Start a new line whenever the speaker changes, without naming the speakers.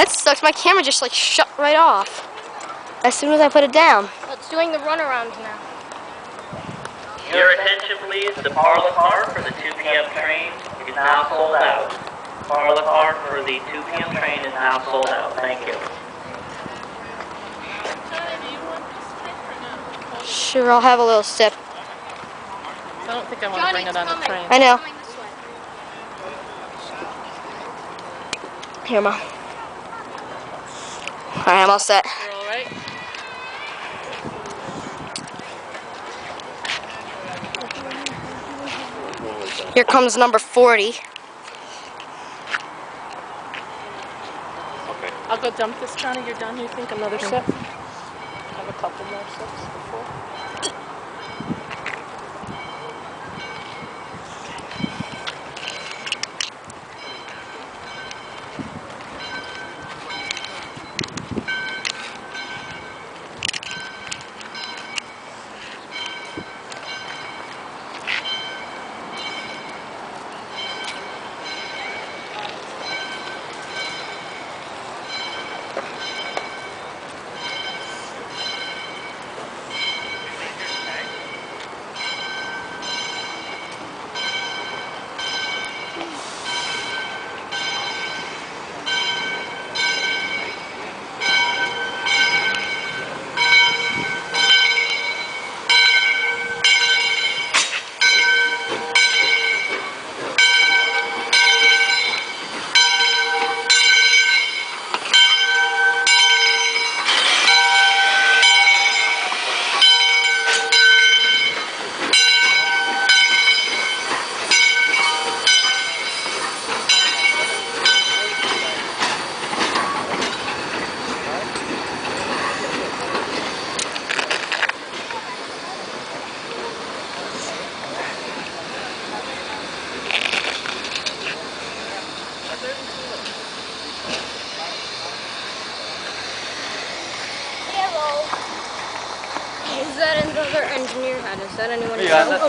That sucks. My camera just like shut right off as soon as I put it down.
Well, it's doing the runaround now.
Your attention please, the parlor car for the 2 p.m. train is now sold out. Parlor car for the 2 p.m. train is now sold out. Thank you.
Sure, I'll have a little sip.
I don't think I want to bring it on the train.
I know. Here, Mom. Alright, I'm all set.
You're all right?
Here comes number 40.
Okay.
I'll go dump this, Johnny. You're done? You think another sip? Have a couple more sips before.
Is that another engineer hat? Is that anyone?
You got that?